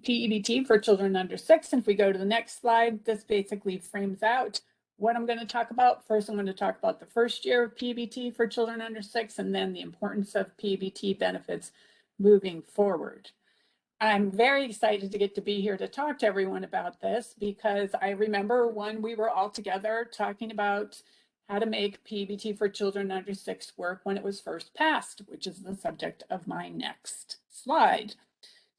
P-EBT for children under 6. And if we go to the next slide, this basically frames out what I'm going to talk about. First, I'm going to talk about the first year of P-EBT for children under 6, and then the importance of P-EBT benefits moving forward. I'm very excited to get to be here to talk to everyone about this, because I remember when we were all together talking about how to make P-EBT for children under 6 work when it was first passed, which is the subject of my next slide.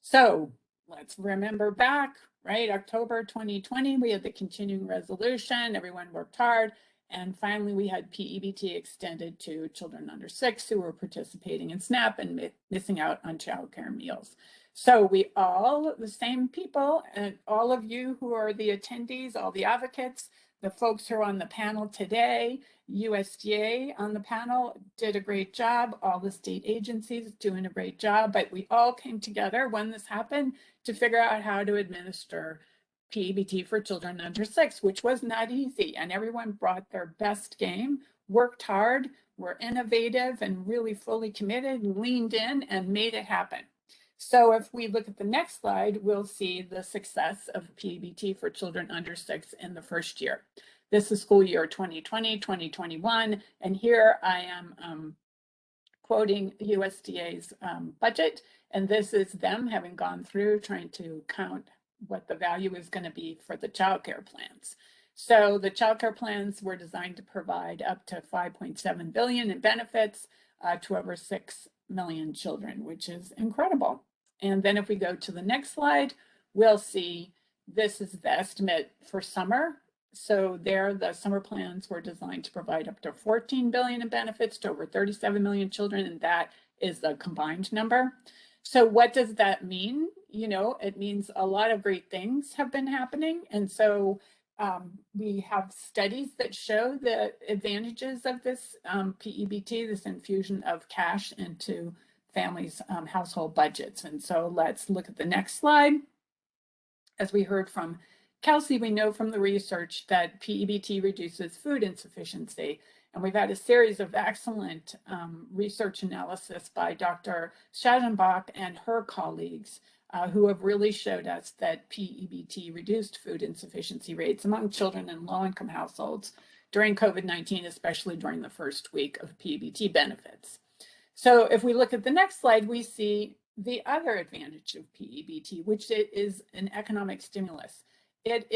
So let's remember back, right? October 2020, we had the continuing resolution, everyone worked hard, and finally we had P-EBT extended to children under 6 who were participating in SNAP and missing out on childcare meals. So we all, the same people, and all of you who are the attendees, all the advocates, the folks who are on the panel today, USDA on the panel did a great job. All the state agencies doing a great job, but we all came together when this happened to figure out how to administer P-EBT for children under 6, which was not easy. And everyone brought their best game, worked hard, were innovative and really fully committed, leaned in and made it happen. So if we look at the next slide, we'll see the success of P-EBT for children under 6 in the first year. This is school year 2020, 2021, and here I am quoting USDA's budget, and this is them having gone through trying to count what the value is going to be for the childcare plans. So the childcare plans were designed to provide up to $5.7 billion in benefits to over 6 million children, which is incredible. And then if we go to the next slide, we'll see this is the estimate for summer. So there, the summer plans were designed to provide up to 14 billion in benefits to over 37 million children, and that is the combined number. So what does that mean? You know, it means a lot of great things have been happening. And so we have studies that show the advantages of this P-EBT, this infusion of cash into families' household budgets. And so let's look at the next slide. As we heard from Kelsey, we know from the research that P-EBT reduces food insufficiency. And we've had a series of excellent research analysis by Dr. Schadenbach and her colleagues who have really showed us that P-EBT reduced food insufficiency rates among children in low-income households during COVID-19, especially during the first week of P-EBT benefits. So if we look at the next slide, we see the other advantage of P-EBT, which is an economic stimulus. It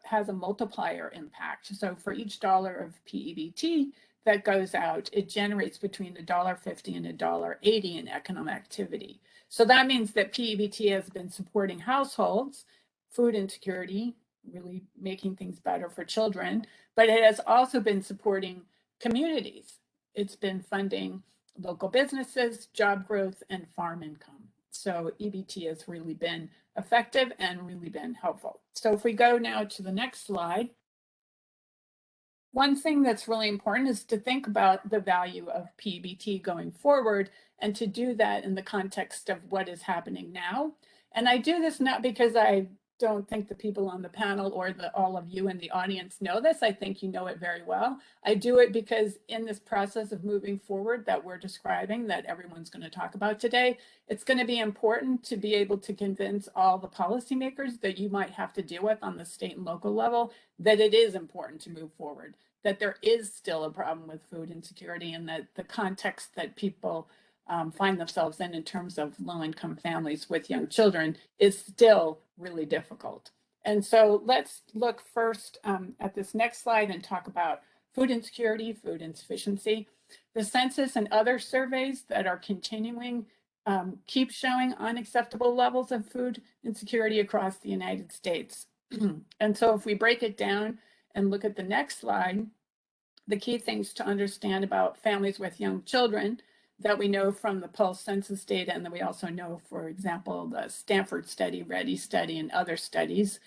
has a multiplier impact. So for each dollar of P-EBT that goes out, it generates between $1.50 and $1.80 in economic activity. So that means that P-EBT has been supporting households, food insecurity, really making things better for children, but it has also been supporting communities. It's been funding local businesses, job growth, and farm income. So EBT has really been effective and really been helpful. So if we go now to the next slide, one thing that's really important is to think about the value of P-EBT going forward, and to do that in the context of what is happening now. And I do this not because I don't think the people on the panel or all of you in the audience know this. I think you know it very well. I do it because in this process of moving forward that we're describing, that everyone's going to talk about today, it's going to be important to be able to convince all the policymakers that you might have to deal with on the state and local level that it is important to move forward, that there is still a problem with food insecurity, and that the context that people find themselves in terms of low-income families with young children is still really difficult. And so let's look first at this next slide and talk about food insecurity, food insufficiency. The census and other surveys that are continuing keep showing unacceptable levels of food insecurity across the United States. And so if we break it down and look at the next slide, the key things to understand about families with young children that we know from the Pulse census data, and that we also know, for example, the Stanford study, READY study, and other studies,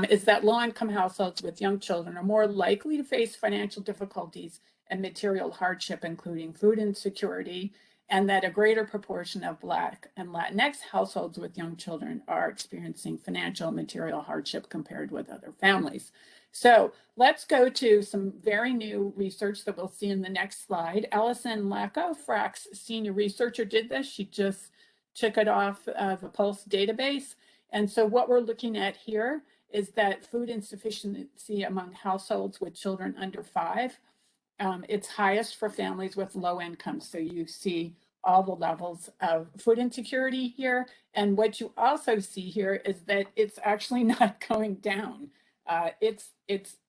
is that low-income households with young children are more likely to face financial difficulties and material hardship, including food insecurity, and that a greater proportion of Black and Latinx households with young children are experiencing financial and material hardship compared with other families. So let's go to some very new research that we'll see in the next slide. Allison Lacko, FRAC's senior researcher, did this. She just took it off the Pulse database. And so what we're looking at here is that food insufficiency among households with children under 5, it's highest for families with low income. So you see all the levels of food insecurity here. And what you also see here is that it's actually not going down. It's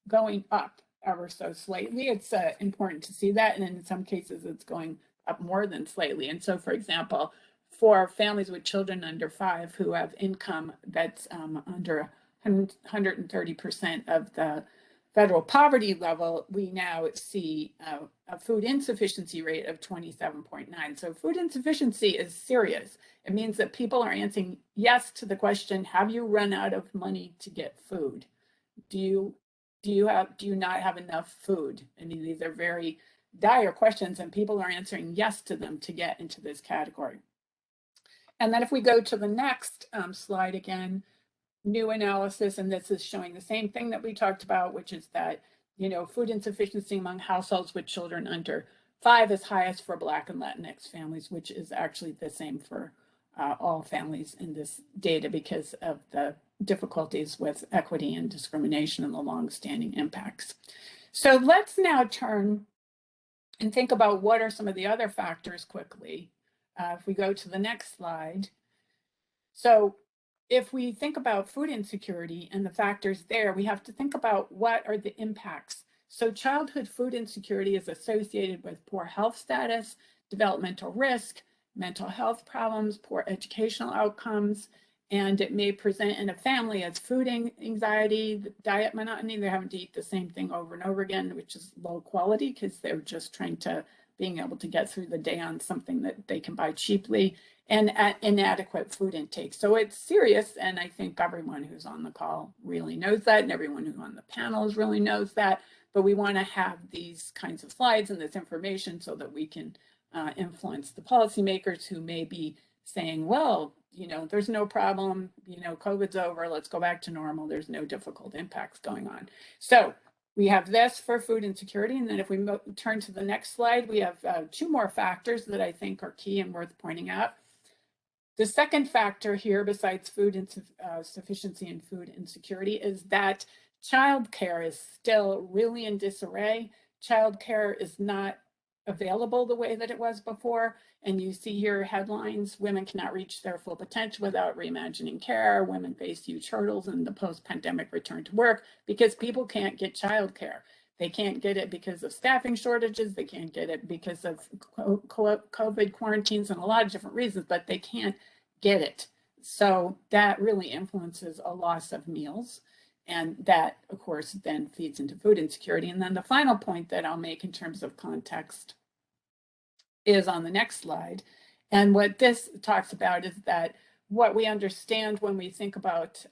going up ever so slightly. It's important to see that. And in some cases, it's going up more than slightly. And so, for example, for families with children under 5 who have income that's under 130% of the federal poverty level, we now see a food insufficiency rate of 27.9. So food insufficiency is serious. It means that people are answering yes to the question, have you run out of money to get food? Do you not have enough food? And these are very dire questions, and people are answering yes to them to get into this category. And then if we go to the next slide again, new analysis, and this is showing the same thing that we talked about, which is that, food insufficiency among households with children under 5 is highest for Black and Latinx families, which is actually the same for all families in this data because of the difficulties with equity and discrimination and the long-standing impacts. So let's now turn and think about what are some of the other factors quickly. If we go to the next slide. So if we think about food insecurity and the factors there, we have to think about what are the impacts. So childhood food insecurity is associated with poor health status, developmental risk, mental health problems, poor educational outcomes, and it may present in a family as food anxiety, diet monotony. They're having to eat the same thing over and over again, which is low quality because they're just trying to being able to get through the day on something that they can buy cheaply, and inadequate food intake. So it's serious, and I think everyone who's on the call really knows that, and everyone who's on the panels really knows that, but we want to have these kinds of slides and this information so that we can influence the policymakers who may be saying, well, there's no problem, COVID's over, let's go back to normal, there's no difficult impacts going on. So we have this for food insecurity, and then if we turn to the next slide, we have 2 more factors that I think are key and worth pointing out. The second factor here, besides food insufficiency and food insecurity, is that childcare is still really in disarray. Childcare is not available the way that it was before. And you see here headlines, women cannot reach their full potential without reimagining care. Women face huge hurdles in the post-pandemic return to work because people can't get childcare. They can't get it because of staffing shortages. They can't get it because of COVID quarantines and a lot of different reasons, but they can't get it. So that really influences a loss of meals. And that, of course, then feeds into food insecurity. And then the final point that I'll make in terms of context is on the next slide. And what this talks about is that what we understand when we think about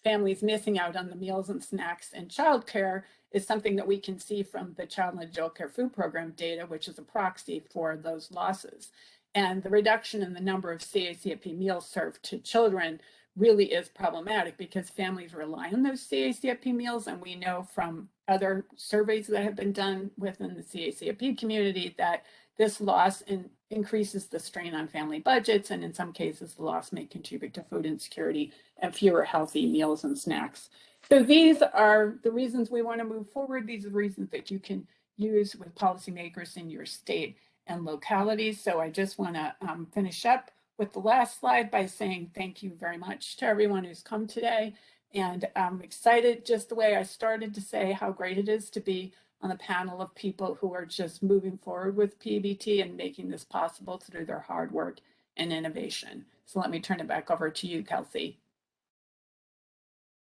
families missing out on the meals and snacks and childcare is something that we can see from the Child and Adult Care Food Program data, which is a proxy for those losses. And the reduction in the number of CACFP meals served to children really is problematic because families rely on those CACFP meals. And we know from other surveys that have been done within the CACFP community that this loss increases the strain on family budgets. And in some cases, the loss may contribute to food insecurity and fewer healthy meals and snacks. So these are the reasons we want to move forward. These are the reasons that you can use with policymakers in your state and localities. So I just want to finish up with the last slide by saying thank you very much to everyone who's come today. And I'm excited, just the way I started, to say how great it is to be on a panel of people who are just moving forward with P-EBT and making this possible through their hard work and innovation. So let me turn it back over to you, Kelsey.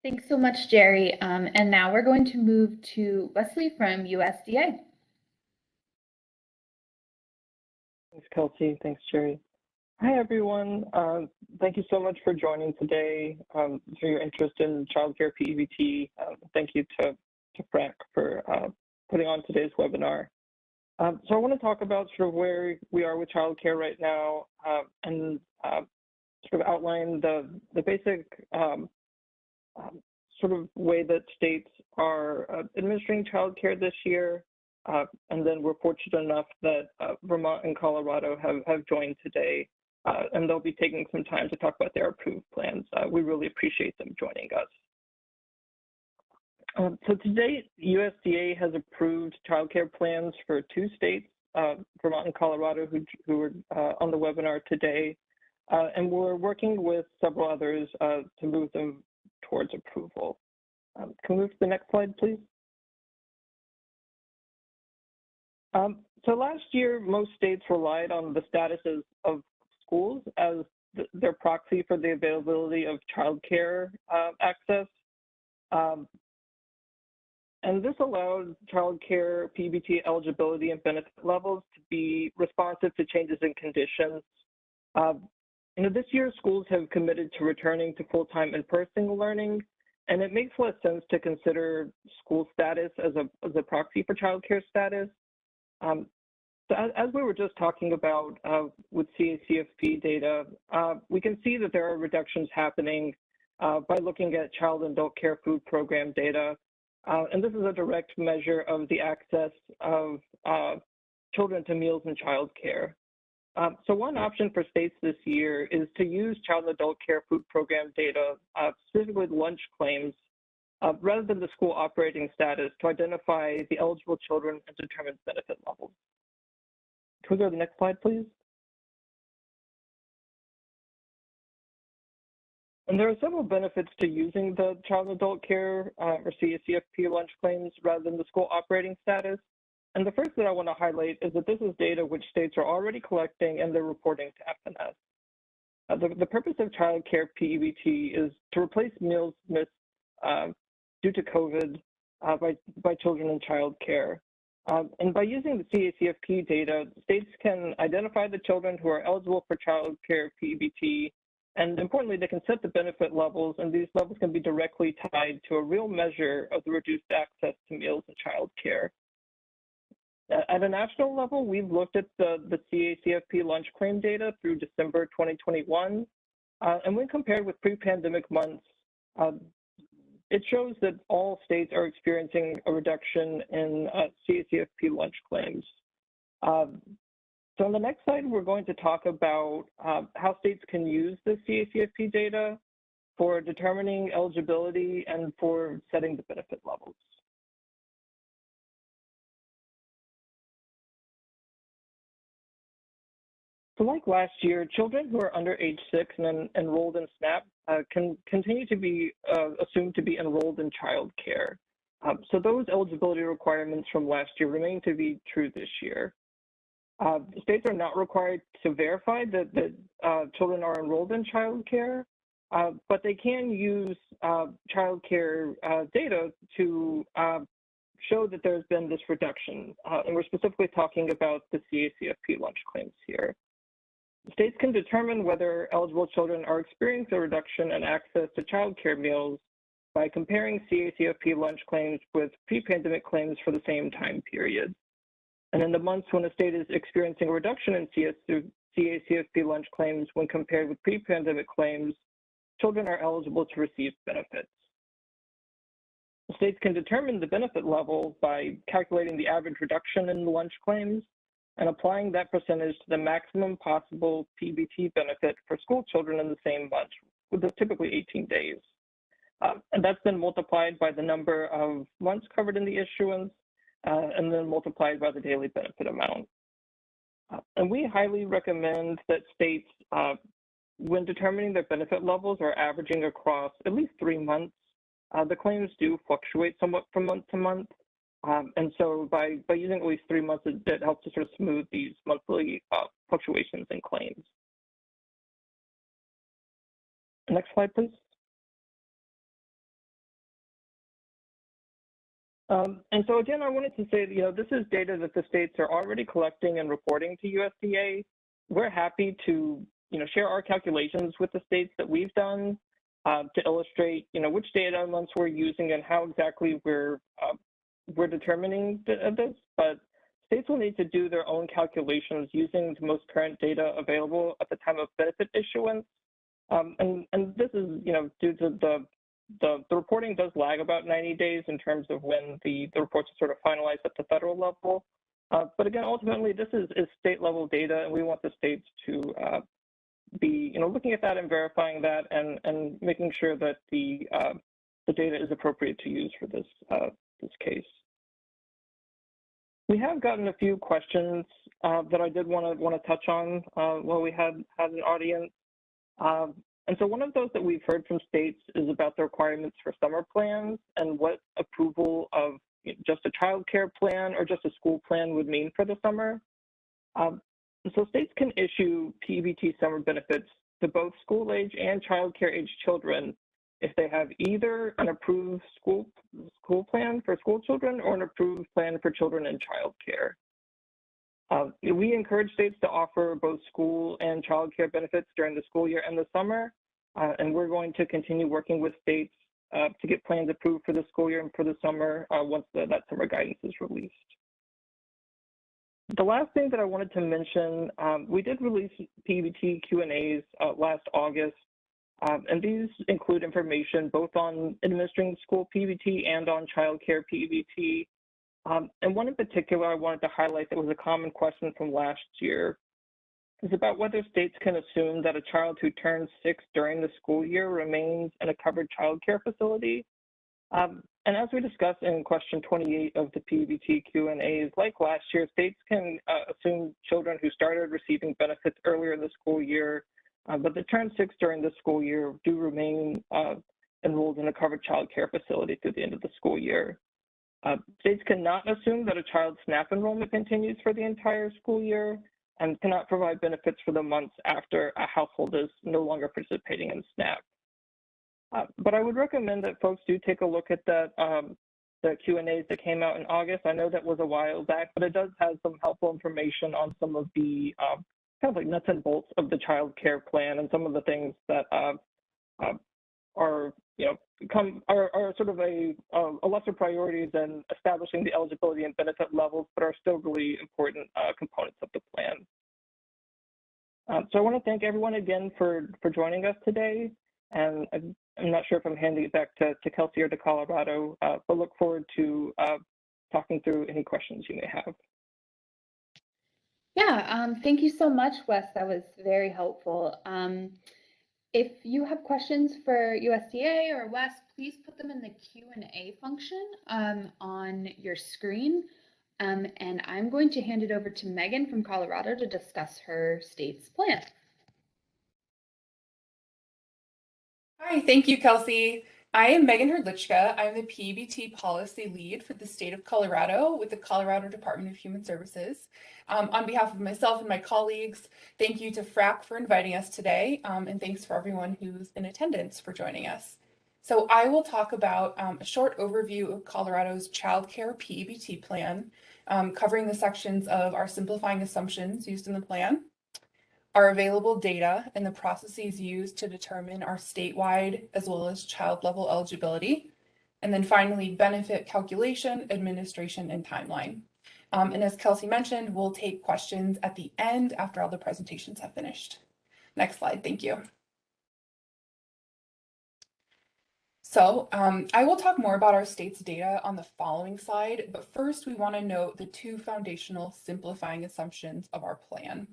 Thanks so much, Jerry. And now we're going to move to Wesley from USDA. Thanks, Kelsey. Thanks, Jerry. Hi, everyone. Thank you so much for joining today, for your interest in childcare P-EBT. Thank you to Frank for putting on today's webinar. So I want to talk about sort of where we are with childcare right now and sort of outline the basic sort of way that states are administering childcare this year. And then we're fortunate enough that Vermont and Colorado have joined today and they'll be taking some time to talk about their approved plans. We really appreciate them joining us. So to date, USDA has approved childcare plans for 2 states, Vermont and Colorado, who are on the webinar today. And we're working with several others to move them towards approval. Can we move to the next slide, please? So last year, most states relied on the statuses of schools as their proxy for the availability of childcare access. And this allowed childcare P-EBT eligibility and benefit levels to be responsive to changes in conditions. This year, schools have committed to returning to full-time in-person learning, and it makes less sense to consider school status as a proxy for childcare status. So as we were just talking about with CACFP data, we can see that there are reductions happening by looking at child and adult care food program data. And this is a direct measure of the access of children to meals and child care. So one option for states this year is to use child and adult care food program data, specifically lunch claims, rather than the school operating status, to identify the eligible children and determine benefit levels. Can we go to the next slide, please? And there are several benefits to using the child and adult care or CACFP lunch claims rather than the school operating status. And the first that I want to highlight is that this is data which states are already collecting and they're reporting to FNS. The purpose of child care P-EBT is to replace meals missed due to COVID by children in child care. And by using the CACFP data, states can identify the children who are eligible for child care P-EBT, and importantly, they can set the benefit levels, and these levels can be directly tied to a real measure of the reduced access to meals and child care. At a national level, we've looked at the CACFP lunch claim data through December 2021, and when compared with pre-pandemic months, it shows that all states are experiencing a reduction in CACFP lunch claims. So on the next slide, we're going to talk about how states can use the CACFP data for determining eligibility and for setting the benefit levels. So like last year, children who are under age 6 and enrolled in SNAP can continue to be assumed to be enrolled in child care. So those eligibility requirements from last year remain to be true this year. States are not required to verify that children are enrolled in child care, but they can use child care data to show that there's been this reduction. And we're specifically talking about the CACFP lunch claims here. States can determine whether eligible children are experiencing a reduction in access to child care meals by comparing CACFP lunch claims with pre-pandemic claims for the same time period. And in the months when a state is experiencing a reduction in CACFP lunch claims when compared with pre-pandemic claims, children are eligible to receive benefits. States can determine the benefit level by calculating the average reduction in the lunch claims and applying that percentage to the maximum possible P-EBT benefit for school children in the same month, with typically 18 days. And that's then multiplied by the number of months covered in the issuance, and then multiplied by the daily benefit amount. And we highly recommend that states, when determining their benefit levels, are averaging across at least 3 months. The claims do fluctuate somewhat from month to month. And so by using at least 3 months, it helps to sort of smooth these monthly fluctuations in claims. Next slide, please. And so again, I wanted to say, this is data that the states are already collecting and reporting to USDA. We're happy to, share our calculations with the states that we've done to illustrate, which data months we're using and how exactly we're determining this. But states will need to do their own calculations using the most current data available at the time of benefit issuance. And this is, due to the reporting does lag about 90 days in terms of when the reports are sort of finalized at the federal level. But again, ultimately, this is state level data, and we want the states to be looking at that and verifying that and making sure that the data is appropriate to use for this case. We have gotten a few questions that I did want to touch on while we had an audience. And so one of those that we've heard from states is about the requirements for summer plans and what approval of just a child care plan or just a school plan would mean for the summer. So states can issue P-EBT summer benefits to both school age and child care age children if they have either an approved school plan for school children or an approved plan for children in child care. We encourage states to offer both school and child care benefits during the school year and the summer, and we're going to continue working with states to get plans approved for the school year and for the summer once that summer guidance is released. The last thing that I wanted to mention, we did release P-EBT Q&As last August, and these include information both on administering school P-EBT and on child care P-EBT. And one in particular I wanted to highlight that was a common question from last year is about whether states can assume that a child who turns 6 during the school year remains in a covered child care facility. And as we discussed in question 28 of the P-EBT Q&As, like last year, states can assume children who started receiving benefits earlier in the school year, but that turned 6 during the school year do remain enrolled in a covered child care facility through the end of the school year. States cannot assume that a child's SNAP enrollment continues for the entire school year and cannot provide benefits for the months after a household is no longer participating in SNAP. But I would recommend that folks do take a look at that, the Q&As that came out in August. I know that was a while back, but it does have some helpful information on some of the kind of like nuts and bolts of the child care plan and some of the things that are sort of a lesser priority than establishing the eligibility and benefit levels, but are still really important components of the plan. So I want to thank everyone again for joining us today. And I'm not sure if I'm handing it back to Kelsey or to Colorado, but look forward to talking through any questions you may have. Yeah, thank you so much, Wes. That was very helpful. If you have questions for USDA or Wes, please put them in the Q&A function on your screen. And I'm going to hand it over to Megan from Colorado to discuss her state's plan. Hi, thank you, Kelsey. I am Megan Herdlichka. I'm the P-EBT policy lead for the state of Colorado with the Colorado Department of Human Services. On behalf of myself and my colleagues, thank you to FRAC for inviting us today, and thanks for everyone who's in attendance for joining us. So I will talk about a short overview of Colorado's child care P-EBT plan, covering the sections of our simplifying assumptions used in the plan, our available data and the processes used to determine our statewide as well as child level eligibility, and then finally benefit calculation, administration, and timeline. And as Kelsey mentioned, we'll take questions at the end after all the presentations have finished. Next slide, thank you. So I will talk more about our state's data on the following slide, but first we want to note the two foundational simplifying assumptions of our plan.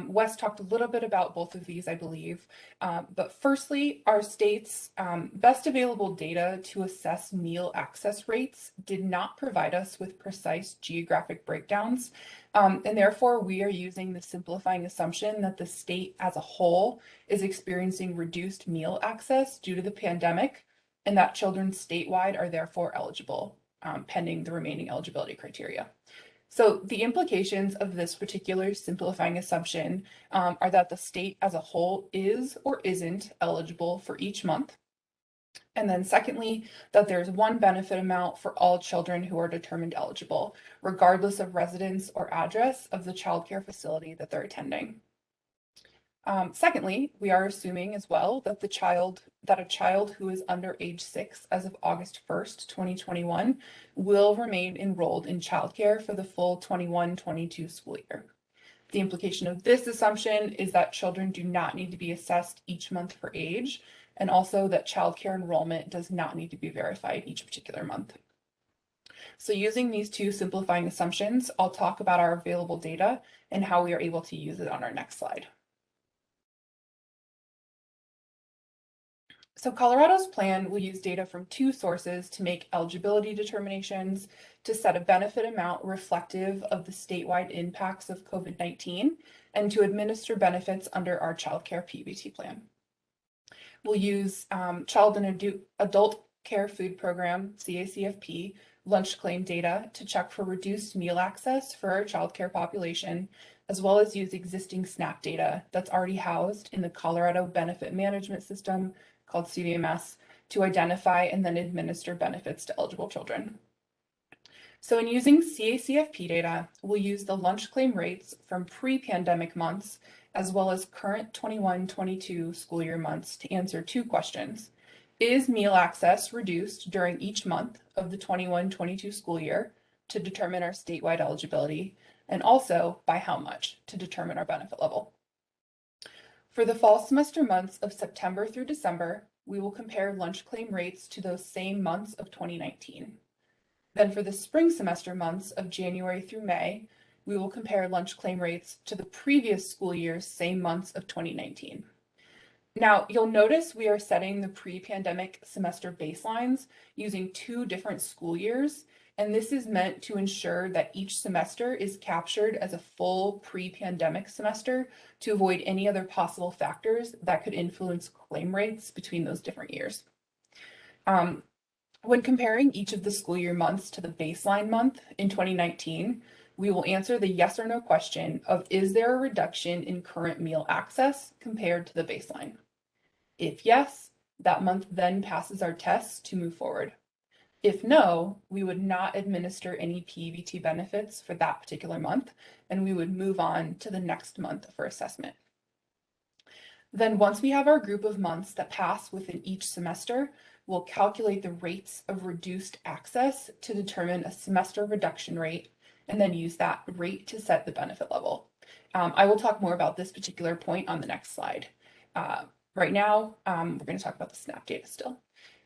Wes talked a little bit about both of these, I believe, but firstly, our state's best available data to assess meal access rates did not provide us with precise geographic breakdowns, and therefore we are using the simplifying assumption that the state as a whole is experiencing reduced meal access due to the pandemic, and that children statewide are therefore eligible, pending the remaining eligibility criteria. So the implications of this particular simplifying assumption are that the state as a whole is or isn't eligible for each month. And then secondly, that there's one benefit amount for all children who are determined eligible, regardless of residence or address of the child care facility that they're attending. Secondly, we are assuming as well that a child who is under age 6 as of August 1st, 2021 will remain enrolled in childcare for the full 21-22 school year. The implication of this assumption is that children do not need to be assessed each month for age, and also that childcare enrollment does not need to be verified each particular month. So using these two simplifying assumptions, I'll talk about our available data and how we are able to use it on our next slide. So Colorado's plan will use data from two sources to make eligibility determinations, to set a benefit amount reflective of the statewide impacts of COVID-19, and to administer benefits under our child care P-EBT plan. We'll use Child and Adult Care Food Program, CACFP, lunch claim data to check for reduced meal access for our child care population, as well as use existing SNAP data that's already housed in the Colorado Benefit Management System called CVMS to identify and then administer benefits to eligible children. So in using CACFP data, we'll use the lunch claim rates from pre-pandemic months as well as current 21-22 school year months to answer two questions. Is meal access reduced during each month of the 21-22 school year to determine our statewide eligibility, and also by how much to determine our benefit level? For the fall semester months of September through December, we will compare lunch claim rates to those same months of 2019. Then for the spring semester months of January through May, we will compare lunch claim rates to the previous school year's same months of 2019. Now, you'll notice we are setting the pre-pandemic semester baselines using two different school years, and this is meant to ensure that each semester is captured as a full pre-pandemic semester to avoid any other possible factors that could influence claim rates between those different years. When comparing each of the school year months to the baseline month in 2019, we will answer the yes or no question of, is there a reduction in current meal access compared to the baseline? If yes, that month then passes our test to move forward. If no, we would not administer any P-EBT benefits for that particular month, and we would move on to the next month for assessment. Then once we have our group of months that pass within each semester, we'll calculate the rates of reduced access to determine a semester reduction rate, and then use that rate to set the benefit level. I will talk more about this particular point on the next slide. Right now, we're going to talk about the SNAP data still.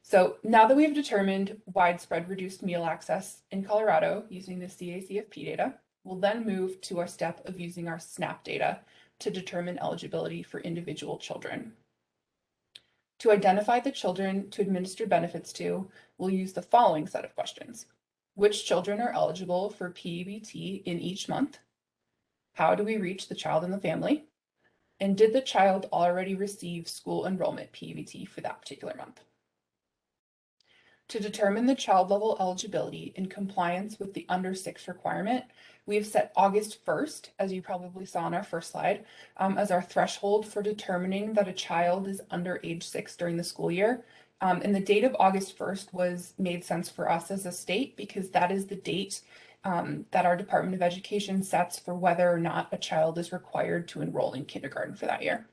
So now that we've determined widespread reduced meal access in Colorado using the CACFP data, we'll then move to our step of using our SNAP data to determine eligibility for individual children. To identify the children to administer benefits to, we'll use the following set of questions. Which children are eligible for P-EBT in each month? How do we reach the child and the family? And did the child already receive school enrollment P-EBT for that particular month? To determine the child level eligibility in compliance with the under 6 requirement, we have set August 1st, as you probably saw on our first slide, as our threshold for determining that a child is under age 6 during the school year. And the date of August 1st made sense for us as a state because that is the date that our Department of Education sets for whether or not a child is required to enroll in kindergarten for that year.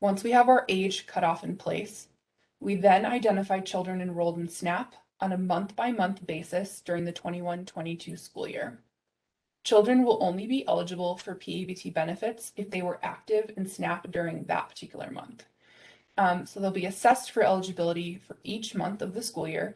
Once we have our age cutoff in place, we then identify children enrolled in SNAP on a month-by-month basis during the 21-22 school year. Children will only be eligible for P-EBT benefits if they were active in SNAP during that particular month. So they'll be assessed for eligibility for each month of the school year,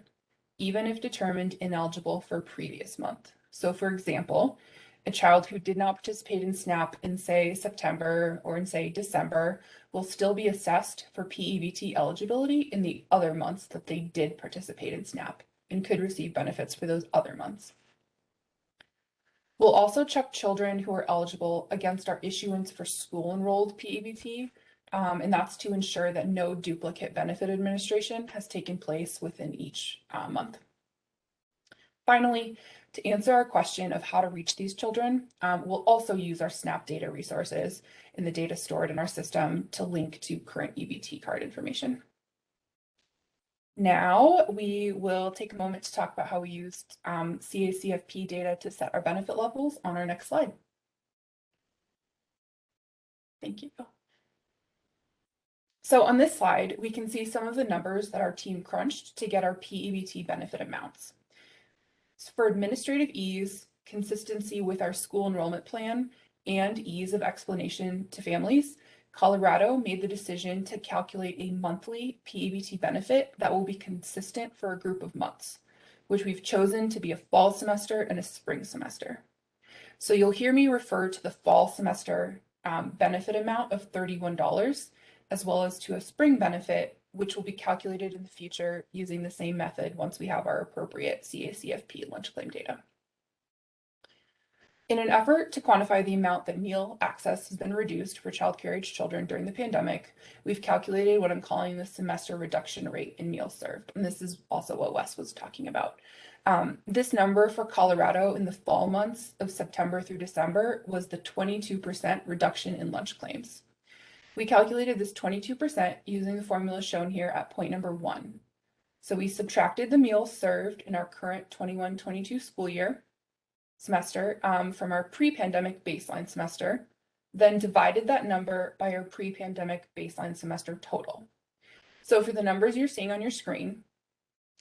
even if determined ineligible for a previous month. So for example, a child who did not participate in SNAP in, say, September or in, say, December will still be assessed for P-EBT eligibility in the other months that they did participate in SNAP and could receive benefits for those other months. We'll also check children who are eligible against our issuance for school-enrolled P-EBT, and that's to ensure that no duplicate benefit administration has taken place within each month. Finally, to answer our question of how to reach these children, we'll also use our SNAP data resources in the data stored in our system to link to current EBT card information. Now we will take a moment to talk about how we used CACFP data to set our benefit levels on our next slide. Thank you. So on this slide, we can see some of the numbers that our team crunched to get our P-EBT benefit amounts. For administrative ease, consistency with our school enrollment plan, and ease of explanation to families, Colorado made the decision to calculate a monthly P-EBT benefit that will be consistent for a group of months, which we've chosen to be a fall semester and a spring semester. So you'll hear me refer to the fall semester benefit amount of $31, as well as to a spring benefit which will be calculated in the future using the same method once we have our appropriate CACFP lunch claim data. In an effort to quantify the amount that meal access has been reduced for childcare age children during the pandemic, we've calculated what I'm calling the semester reduction rate in meals served. And this is also what Wes was talking about. This number for Colorado in the fall months of September through December was the 22% reduction in lunch claims. We calculated this 22% using the formula shown here at point number 1. So we subtracted the meals served in our current 21-22 school year semester from our pre-pandemic baseline semester, then divided that number by our pre-pandemic baseline semester total. So for the numbers you're seeing on your screen,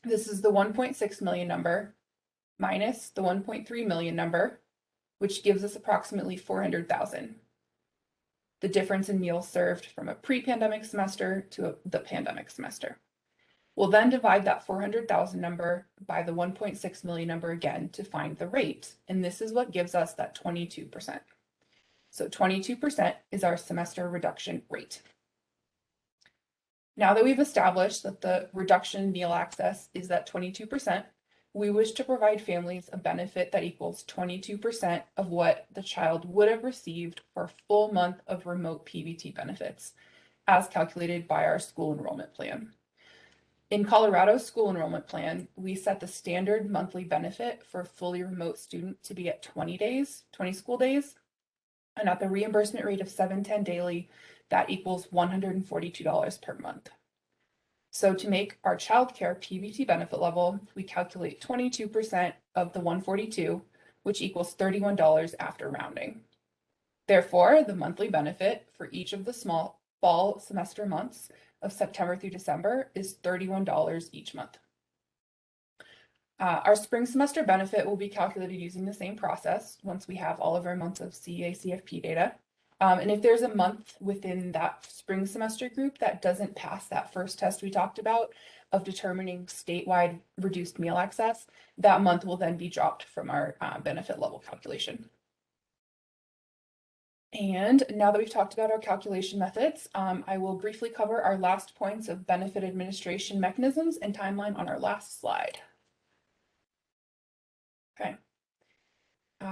this is the 1.6 million number minus the 1.3 million number, which gives us approximately 400,000. The difference in meals served from a pre-pandemic semester to the pandemic semester. We'll then divide that 400,000 number by the 1.6 million number again to find the rate. And this is what gives us that 22%. So 22% is our semester reduction rate. Now that we've established that the reduction in meal access is at 22%, we wish to provide families a benefit that equals 22% of what the child would have received for a full month of remote P-EBT benefits, as calculated by our school enrollment plan. In Colorado's school enrollment plan, we set the standard monthly benefit for a fully remote student to be at 20 school days. And at the reimbursement rate of $7.10 daily, that equals $142 per month. So to make our childcare P-EBT benefit level, we calculate 22% of the 142, which equals $31 after rounding. Therefore, the monthly benefit for each of the small fall semester months of September through December is $31 each month. Our spring semester benefit will be calculated using the same process once we have all of our months of CACFP data. And if there's a month within that spring semester group that doesn't pass that first test we talked about of determining statewide reduced meal access, that month will then be dropped from our benefit level calculation. And now that we've talked about our calculation methods, I will briefly cover our last points of benefit administration mechanisms and timeline on our last slide. Okay.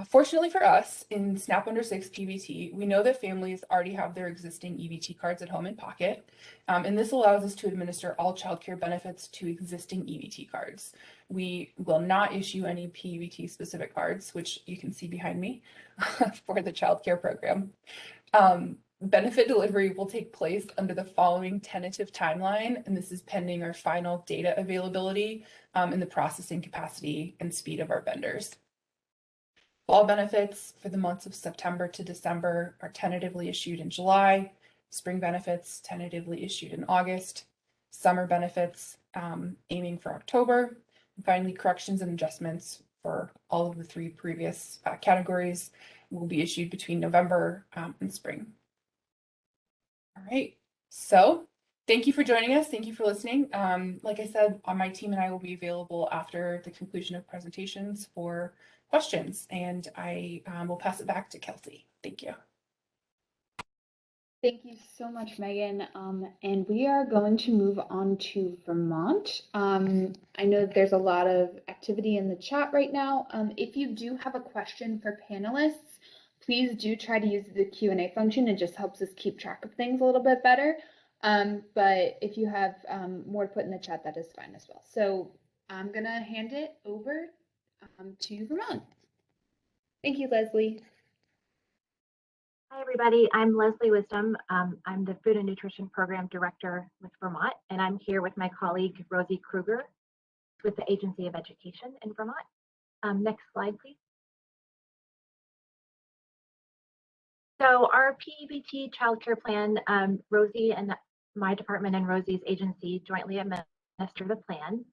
Fortunately for us, in SNAP Under 6 P-EBT, we know that families already have their existing EBT cards at home in pocket, and this allows us to administer all childcare benefits to existing EBT cards. We will not issue any P-EBT specific cards, which you can see behind me, for the childcare program. Benefit delivery will take place under the following tentative timeline, and this is pending our final data availability and the processing capacity and speed of our vendors. Fall benefits for the months of September to December are tentatively issued in July. Spring benefits tentatively issued in August. Summer benefits aiming for October. And finally, corrections and adjustments for all of the 3 previous categories will be issued between November and spring. All right, so thank you for joining us. Thank you for listening. Like I said, my team and I will be available after the conclusion of presentations for questions, and I will pass it back to Kelsey. Thank you. Thank you so much, Megan. And we are going to move on to Vermont. I know there's a lot of activity in the chat right now. If you do have a question for panelists, please do try to use the Q&A function. It just helps us keep track of things a little bit better. But if you have more to put in the chat, that is fine as well. So I'm gonna hand it over to Vermont. Thank you, Leslie. Hi, everybody. I'm Leslie Wisdom. I'm the Food and Nutrition Program Director with Vermont, and I'm here with my colleague, Rosie Kruger, with the Agency of Education in Vermont. Next slide, please. So our P-EBT childcare plan, Rosie and my department and Rosie's agency jointly administer the plan.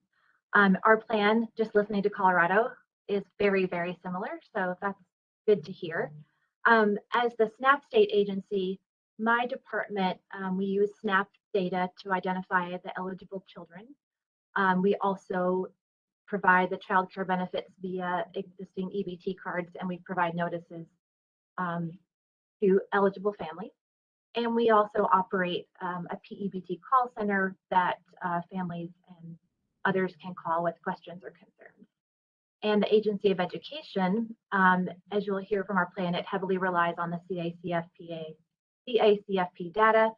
Our plan, just listening to Colorado, is very, very similar, so that's good to hear. As the SNAP state agency, my department, we use SNAP data to identify the eligible children. We also provide the child care benefits via existing EBT cards, and we provide notices to eligible families. And we also operate a P-EBT call center that families and others can call with questions or concerns. And the Agency of Education, as you'll hear from our plan, it heavily relies on the CACFP data.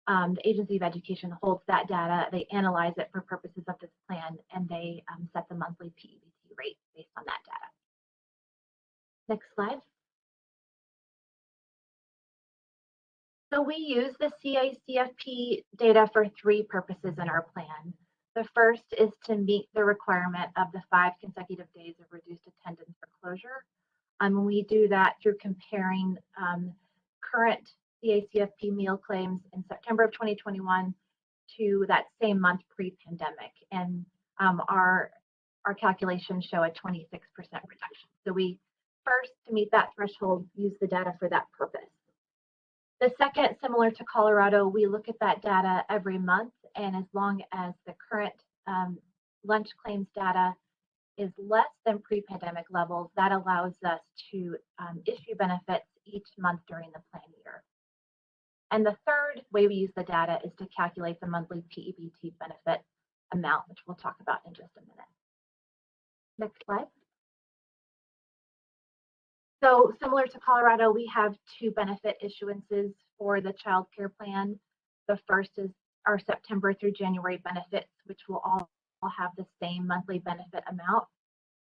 The Agency of Education holds that data, they analyze it for purposes of this plan, and they set the monthly P-EBT rate based on that data. Next slide. So we use the CACFP data for 3 purposes in our plan. The first is to meet the requirement of the 5 consecutive days of reduced attendance for closure. We do that through comparing current CACFP meal claims in September of 2021 to that same month pre-pandemic. And our calculations show a 26% reduction. So we first, to meet that threshold, use the data for that purpose. The second, similar to Colorado, we look at that data every month, and as long as the current lunch claims data is less than pre-pandemic levels, that allows us to issue benefits each month during the plan year. And the third way we use the data is to calculate the monthly P-EBT benefit amount, which we'll talk about in just a minute. Next slide. So similar to Colorado, we have 2 benefit issuances for the child care plan. The first is our September through January benefits, which will all have the same monthly benefit amount.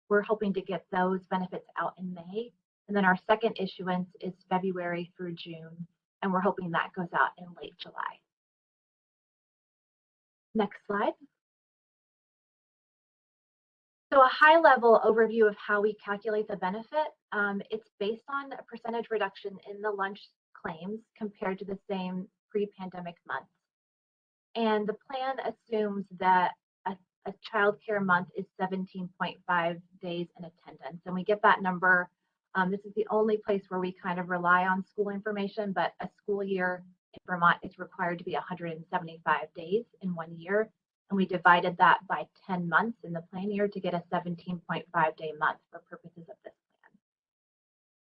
We're hoping to get those benefits out in May. And then our second issuance is February through June, and we're hoping that goes out in late July. Next slide. So a high-level overview of how we calculate the benefit. It's based on a percentage reduction in the lunch claims compared to the same pre-pandemic months. And the plan assumes that a child care month is 17.5 days in attendance. And we get that number. This is the only place where we kind of rely on school information, but a school year in Vermont is required to be 175 days in 1 year. And we divided that by 10 months in the plan year to get a 17.5 day month for purposes of this plan.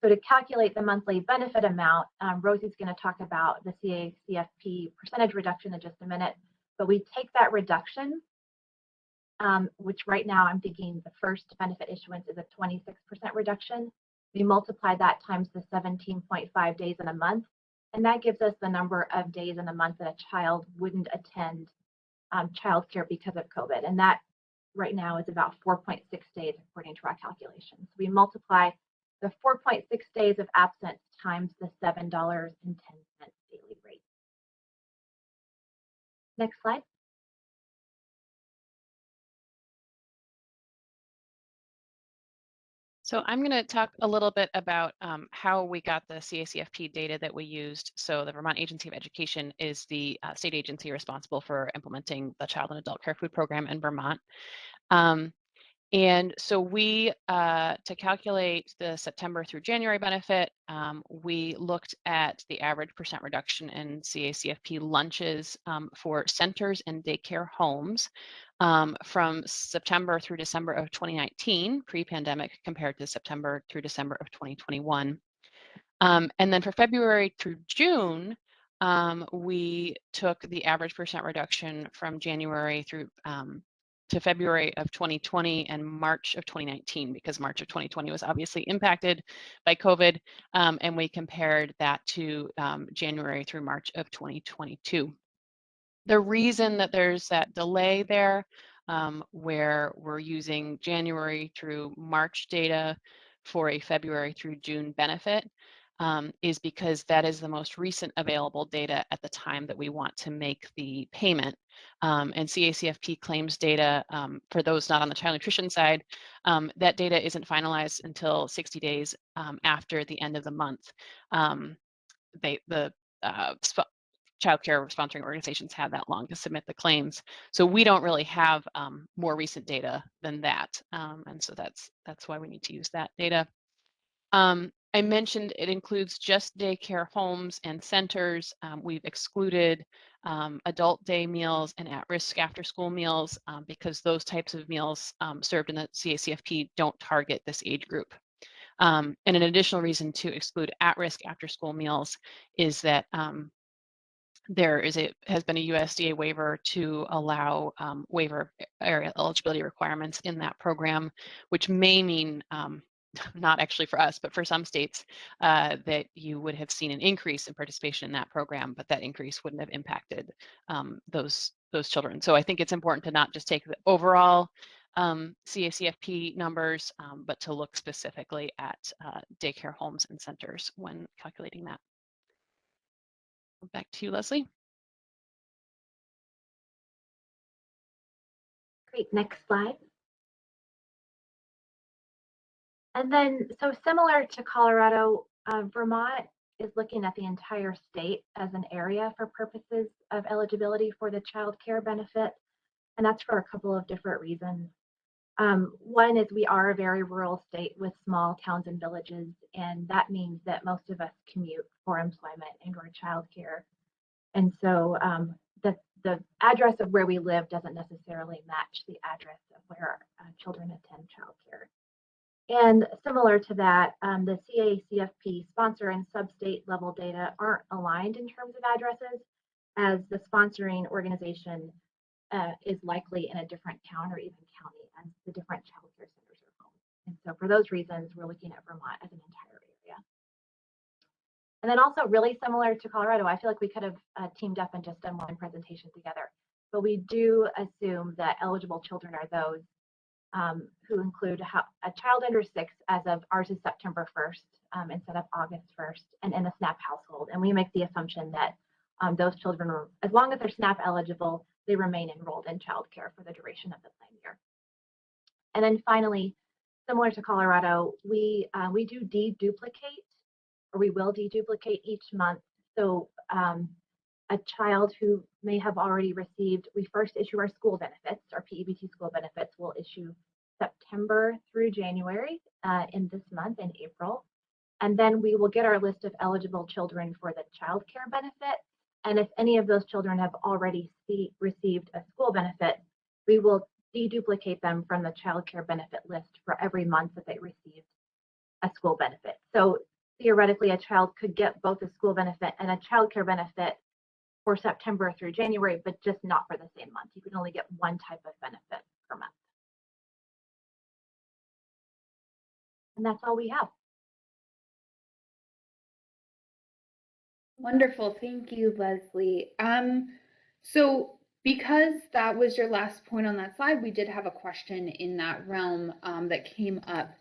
So to calculate the monthly benefit amount, Rosie's going to talk about the CACFP percentage reduction in just a minute, but we take that reduction, which right now I'm thinking the first benefit issuance is a 26% reduction. We multiply that times the 17.5 days in a month, and that gives us the number of days in a month that a child wouldn't attend childcare because of COVID. And that right now is about 4.6 days according to our calculations. We multiply the 4.6 days of absence times the $7.10 daily rate. Next slide. So I'm going to talk a little bit about how we got the CACFP data that we used. So the Vermont Agency of Education is the state agency responsible for implementing the Child and Adult Care Food Program in Vermont. And so we, to calculate the September through January benefit, we looked at the average percent reduction in CACFP lunches for centers and daycare homes from September through December of 2019, pre-pandemic, compared to September through December of 2021. And then for February through June, we took the average percent reduction from January through to February of 2020 and March of 2019, because March of 2020 was obviously impacted by COVID, and we compared that to January through March of 2022. The reason that there's that delay there, where we're using January through March data for a February through June benefit, is because that is the most recent available data at the time that we want to make the payment. And CACFP claims data, for those not on the child nutrition side, that data isn't finalized until 60 days after the end of the month. Child care sponsoring organizations have that long to submit the claims. So we don't really have more recent data than that. And so that's why we need to use that data. I mentioned it includes just daycare homes and centers. We've excluded adult day meals and at-risk after-school meals because those types of meals served in the CACFP don't target this age group. And an additional reason to exclude at-risk after-school meals is that there has been a USDA waiver to allow waiver area eligibility requirements in that program, which may mean not actually for us, but for some states, that you would have seen an increase in participation in that program, but that increase wouldn't have impacted those children. So I think it's important to not just take the overall CACFP numbers, but to look specifically at daycare homes and centers when calculating that. Back to you, Leslie. Great, next slide. And then, so similar to Colorado, Vermont is looking at the entire state as an area for purposes of eligibility for the child care benefit. And that's for a couple of different reasons. One is we are a very rural state with small towns and villages, and that means that most of us commute for employment and or childcare. And so the address of where we live doesn't necessarily match the address of where children attend childcare. And similar to that, the CACFP sponsor and sub-state level data aren't aligned in terms of addresses, as the sponsoring organization is likely in a different town or even county as the different child care centers are home. And so for those reasons, we're looking at Vermont as an entire area. And then also really similar to Colorado, I feel like we could have teamed up and just done one presentation together. But we do assume that eligible children are those who include a child under 6 as of ours is September 1st instead of August 1st, and in a SNAP household. And we make the assumption that those children, as long as they're SNAP eligible, they remain enrolled in childcare for the duration of the plan year. And then finally, similar to Colorado, we do deduplicate, or we will deduplicate each month. So a child who may have already received, we first issue our school benefits, our P-EBT school benefits. We'll issue September through January in this month, in April. And then we will get our list of eligible children for the child care benefit. And if any of those children have already received a school benefit, we will deduplicate them from the child care benefit list for every month that they received a school benefit. So theoretically, a child could get both a school benefit and a child care benefit for September through January, but just not for the same month. You can only get one type of benefit per month. And that's all we have. Wonderful. Thank you, Leslie. So because that was your last point on that slide, we did have a question in that realm that came up.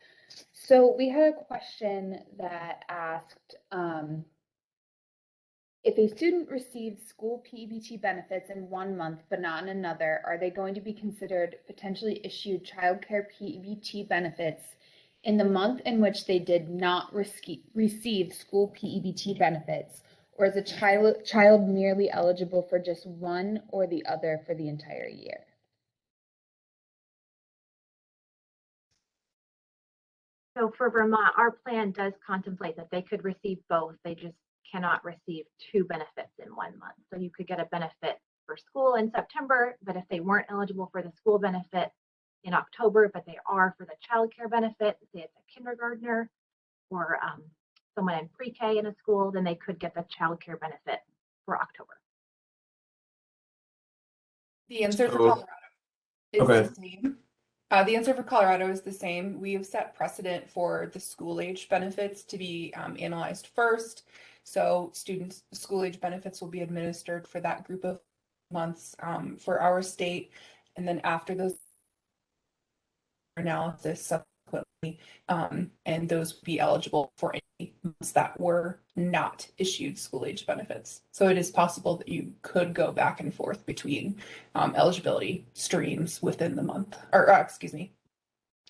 So we had a question that asked, if a student receives school P-EBT benefits in one month but not in another, are they going to be considered potentially issued childcare P-EBT benefits in the month in which they did not receive school P-EBT benefits? Or is a child merely eligible for just one or the other for the entire year? So for Vermont, our plan does contemplate that they could receive both. They just cannot receive two benefits in 1 month. So you could get a benefit for school in September, but if they weren't eligible for the school benefit in October, but they are for the child care benefit, say it's a kindergartner or someone in pre-K in a school, then they could get the child care benefit for October. The answer for Colorado is the same. The answer for Colorado is the same. We have set precedent for the school age benefits to be analyzed first. So students' school age benefits will be administered for that group of months for our state. And then after those analysis subsequently, and those would be eligible for any months that were not issued school age benefits. So it is possible that you could go back and forth between eligibility streams within the month, or excuse me,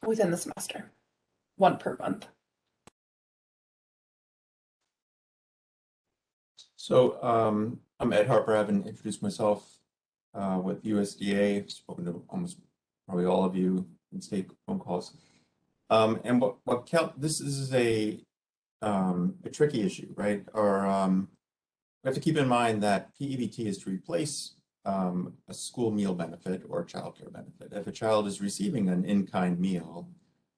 within the semester, one per month. So I'm Ed Harper. I haven't introduced myself with USDA. I've spoken to almost probably all of you in state phone calls. And this is a tricky issue, right? Or we have to keep in mind that P-EBT is to replace a school meal benefit or a child care benefit. If a child is receiving an in-kind meal,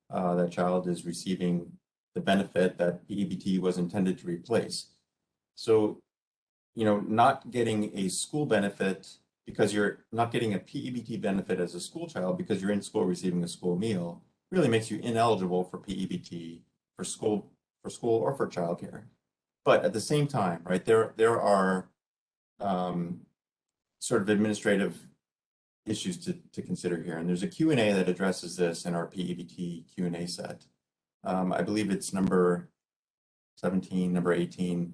that child is receiving the benefit that P-EBT was intended to replace. So not getting a school benefit because you're not getting a P-EBT benefit as a school child because you're in school receiving a school meal really makes you ineligible for P-EBT for school or for childcare. But at the same time, right, there are sort of administrative issues to consider here. And there's a Q&A that addresses this in our P-EBT Q&A set. I believe it's number 17, number 18.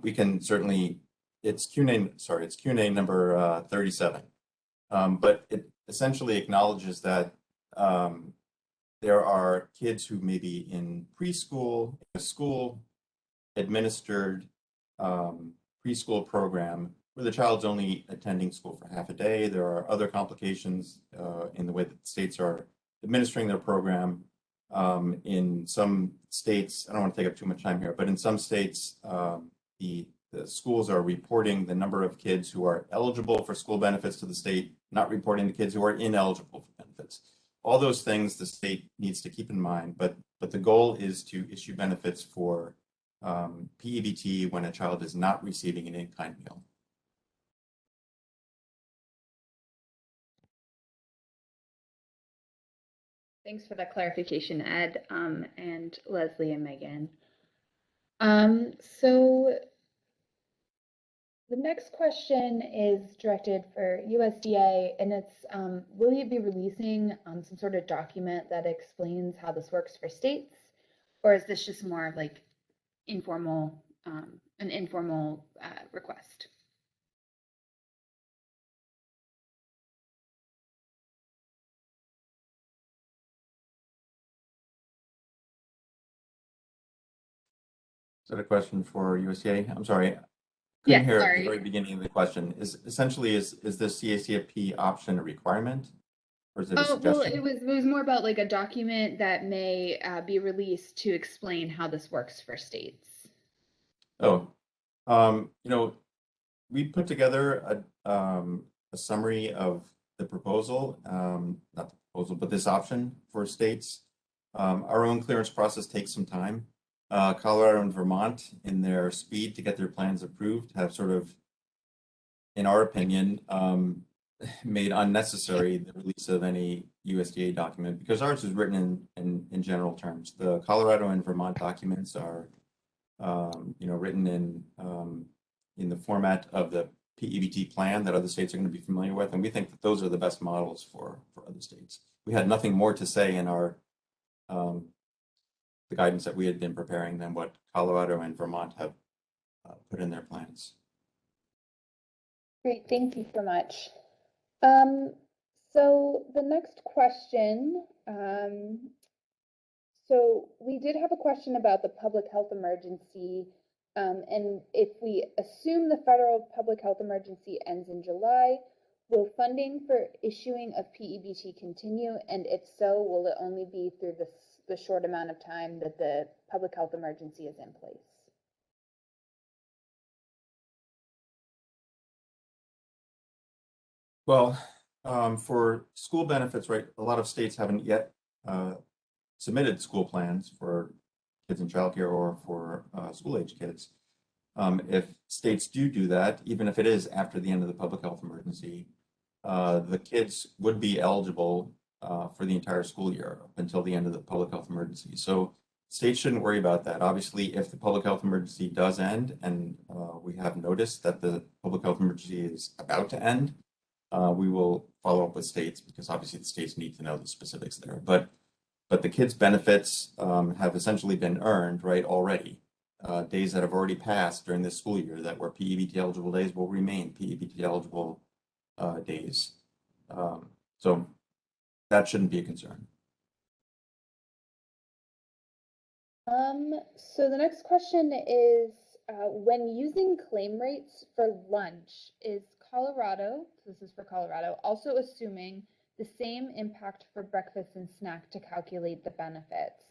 We can certainly, it's Q&A number 37. But it essentially acknowledges that there are kids who may be in preschool, a school administered preschool program where the child's only attending school for half a day. There are other complications in the way that states are administering their program. In some states, I don't want to take up too much time here, but in some states, the schools are reporting the number of kids who are eligible for school benefits to the state, not reporting the kids who are ineligible for benefits. All those things the state needs to keep in mind, but the goal is to issue benefits for P-EBT when a child is not receiving an in-kind meal. Thanks for that clarification, Ed, and Leslie and Megan. So the next question is directed for USDA, and it's, will you be releasing some sort of document that explains how this works for states? Or is this just more of like informal, an informal request? Is that a question for USDA? I'm sorry. Couldn't hear at the Sorry. very beginning of the question. Is the CACFP option a requirement? Or is it a suggestion? Well, it was more about like a document that may be released to explain how this works for states. Oh, we put together a summary of the proposal, not the proposal, but this option for states. Our own clearance process takes some time. Colorado and Vermont, in their speed to get their plans approved, have sort of, in our opinion, made unnecessary the release of any USDA document because ours is written in general terms. The Colorado and Vermont documents are, written in the format of the P-EBT plan that other states are going to be familiar with, and we think that those are the best models for other states. We had nothing more to say in our the guidance that we had been preparing than what Colorado and Vermont have put in their plans. Great, thank you so much. So the next question, so we did have a question about the public health emergency, and if we assume the federal public health emergency ends in July, will funding for issuing of P-EBT continue? And if so, will it only be through the short amount of time that the public health emergency is in place? Well, for school benefits, right, a lot of states haven't yet submitted school plans for kids in childcare or for school-age kids. If states do that, even if it is after the end of the public health emergency, the kids would be eligible for the entire school year up until the end of the public health emergency. So states shouldn't worry about that. Obviously, if the public health emergency does end and we have noticed that the public health emergency is about to end, we will follow up with states because obviously the states need to know the specifics there. But the kids' benefits have essentially been earned, right, already. Days that have already passed during this school year that were P-EBT eligible days will remain P-EBT eligible days. So that shouldn't be a concern. So the next question is, when using claim rates for lunch, is Colorado, so this is for Colorado, also assuming the same impact for breakfast and snack to calculate the benefits?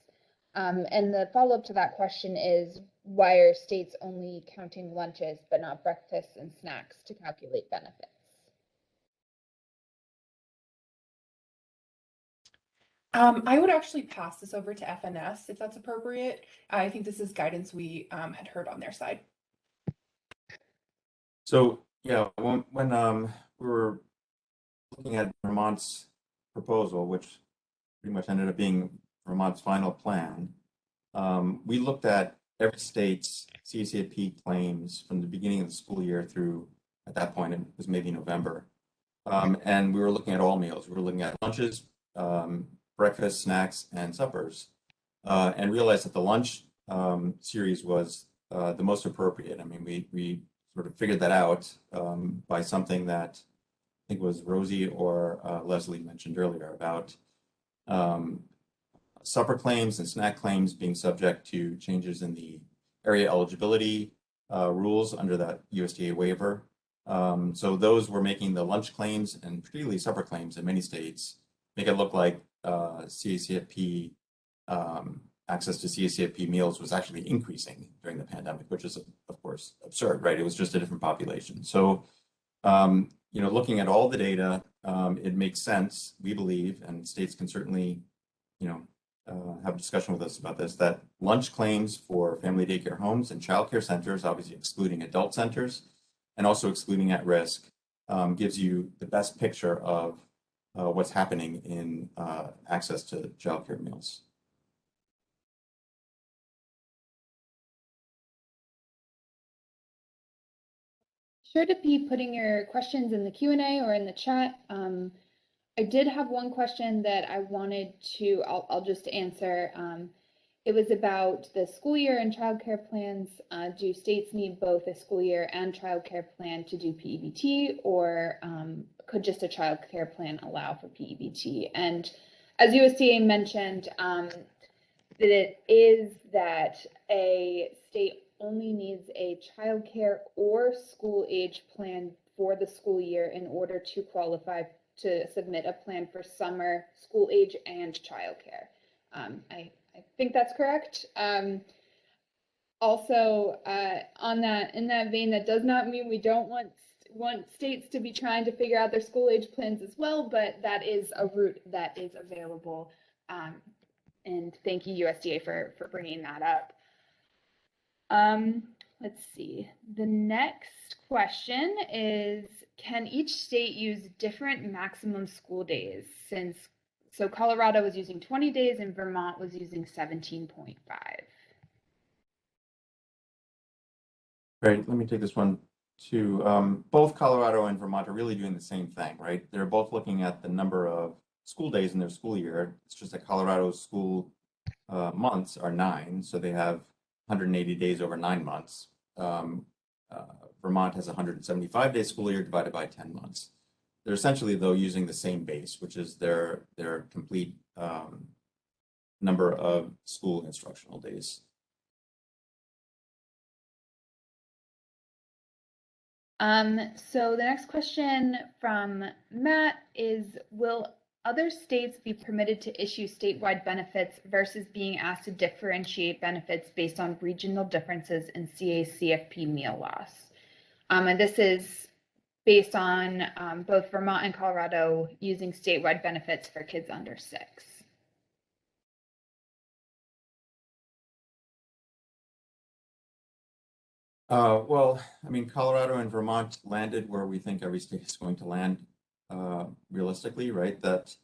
And the follow-up to that question is, why are states only counting lunches but not breakfasts and snacks to calculate benefits? I would actually pass this over to FNS if that's appropriate. I think this is guidance we had heard on their side. So yeah, when we were looking at Vermont's proposal, which pretty much ended up being Vermont's final plan, we looked at every state's CACP claims from the beginning of the school year through, at that point, it was maybe November. And we were looking at all meals. We were looking at lunches, breakfast, snacks, and suppers, and realized that the lunch series was the most appropriate. I mean, we sort of figured that out by something that I think was Rosie or Leslie mentioned earlier about supper claims and snack claims being subject to changes in the area eligibility rules under that USDA waiver. So those were making the lunch claims and particularly supper claims in many states make it look like CACFP access to CACFP meals was actually increasing during the pandemic, which is of course absurd, right? It was just a different population. So you know, looking at all the data, it makes sense, we believe, and states can certainly, you know, have a discussion with us about this, that lunch claims for family daycare homes and childcare centers, obviously excluding adult centers, and also excluding at risk, gives you the best picture of what's happening in access to childcare meals. Sure to be putting your questions in the Q&A or in the chat. I did have one question that I wanted to, I'll just answer. It was about the school year and childcare plans. Do states need both a school year and childcare plan to do P-EBT, or could just a childcare plan allow for P-EBT? And as USDA mentioned, that it is that a state only needs a childcare or school age plan for the school year in order to qualify to submit a plan for summer, school age, and childcare. I think that's correct. Also, in that vein, that does not mean we don't want states to be trying to figure out their school age plans as well, but that is a route that is available. And thank you, USDA, for bringing that up. Let's see. The next question is, can each state use different maximum school days? So Colorado was using 20 days and Vermont was using 17.5. Right, let me take this one too. Both Colorado and Vermont are really doing the same thing, right? They're both looking at the number of school days in their school year. It's just that Colorado's school months are 9, so they have 180 days over 9 months. Vermont has a 175-day school year divided by 10 months. They're essentially, though, using the same base, which is their complete number of school instructional days. So the next question from Matt is, will other states be permitted to issue statewide benefits versus being asked to differentiate benefits based on regional differences in CACFP meal loss? And this is based on both Vermont and Colorado using statewide benefits for kids under 6. Well, I mean, Colorado and Vermont landed where we think every state is going to land realistically, right? That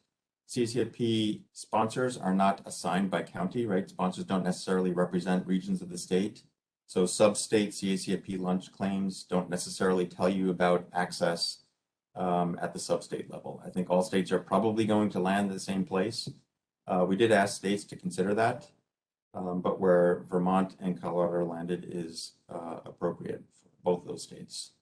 CACFP sponsors are not assigned by county, right? Sponsors don't necessarily represent regions of the state. So sub-state CACFP lunch claims don't necessarily tell you about access at the sub-state level. I think all states are probably going to land in the same place. We did ask states to consider that. But where Vermont and Colorado landed is appropriate for both those states.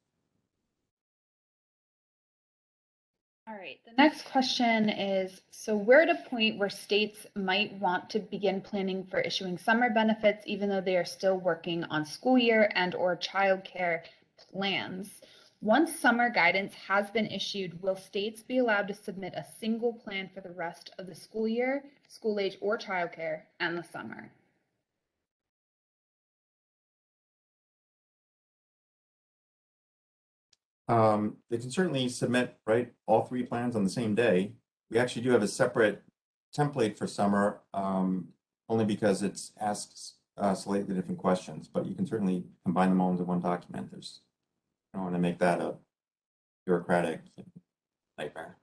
All right, the next question is, so we're at a point where states might want to begin planning for issuing summer benefits, even though they are still working on school year and or childcare plans. Once summer guidance has been issued, will states be allowed to submit a single plan for the rest of the school year, school age, or childcare, and the summer? They can certainly submit, right, all 3 plans on the same day. We actually do have a separate template for summer, only because it asks slightly different questions, but you can certainly combine them all into one document. There's don't want to make that a bureaucratic nightmare.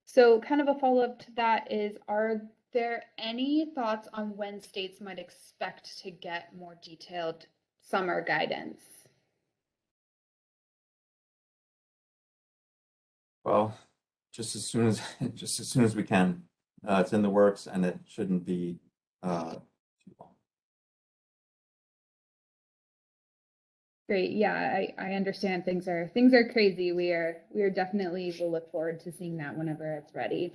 So kind of a follow-up to that is, are there any thoughts on when states might expect to get more detailed summer guidance? Well, just as soon as just as soon as we can. It's in the works, and it shouldn't be too long. Great. Yeah, I understand things are crazy. We are definitely will look forward to seeing that whenever it's ready.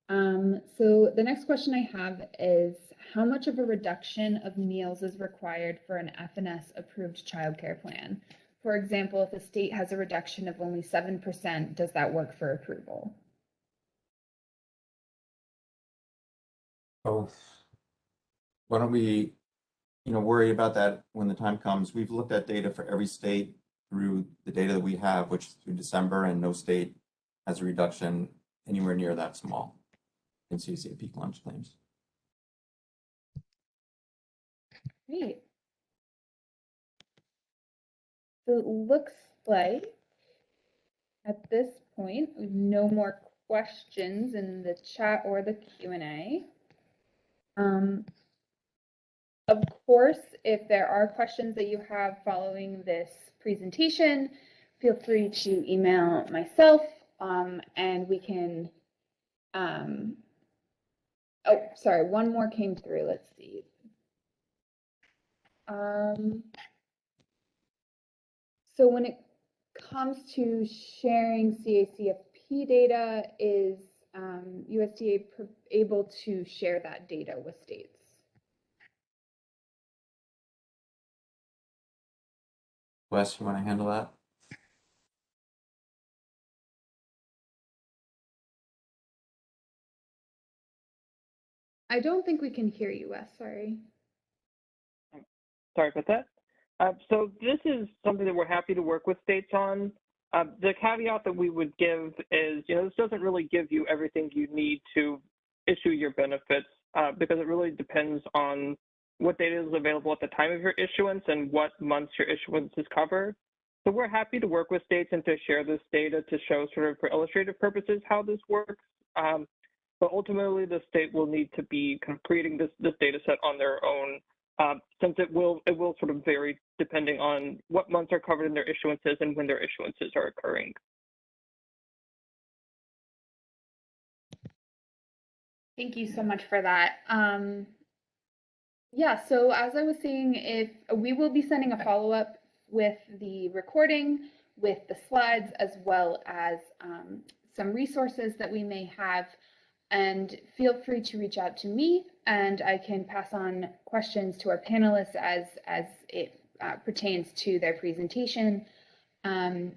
So the next question I have is, how much of a reduction of meals is required for an FNS approved childcare plan? For example, if a state has a reduction of only 7%, does that work for approval? Oh, why don't we, worry about that when the time comes. We've looked at data for every state through the data that we have, which is through December, and no state has a reduction anywhere near that small in CACF peak lunch claims. Great. So it looks like at this point, we have no more questions in the chat or the Q&A. Of course, if there are questions that you have following this presentation, feel free to email myself, and we can, oh, sorry, one more came through. Let's see. So when it comes to sharing CACFP data, is USDA able to share that data with states? Wes, you want to handle that? I don't think we can hear you, Wes. Sorry. Sorry about that. So this is something that we're happy to work with states on. The caveat that we would give is, this doesn't really give you everything you need to issue your benefits, because it really depends on what data is available at the time of your issuance and what months your issuance is covered. So we're happy to work with states and to share this data to show, sort of for illustrative purposes, how this works. But ultimately, the state will need to be kind of creating this data set on their own, since it will sort of vary depending on what months are covered in their issuances and when their issuances are occurring. Thank you so much for that. Yeah, so as I was saying, if we will be sending a follow-up with the recording, with the slides, as well as some resources that we may have. And feel free to reach out to me, and I can pass on questions to our panelists as it pertains to their presentation. I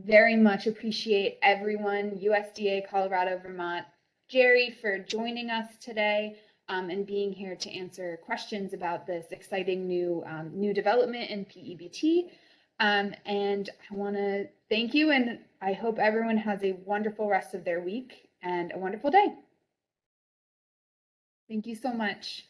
very much appreciate everyone, USDA, Colorado, Vermont, Jerry, for joining us today and being here to answer questions about this exciting new development in P-EBT. And I want to thank you, and I hope everyone has a wonderful rest of their week and a wonderful day. Thank you so much.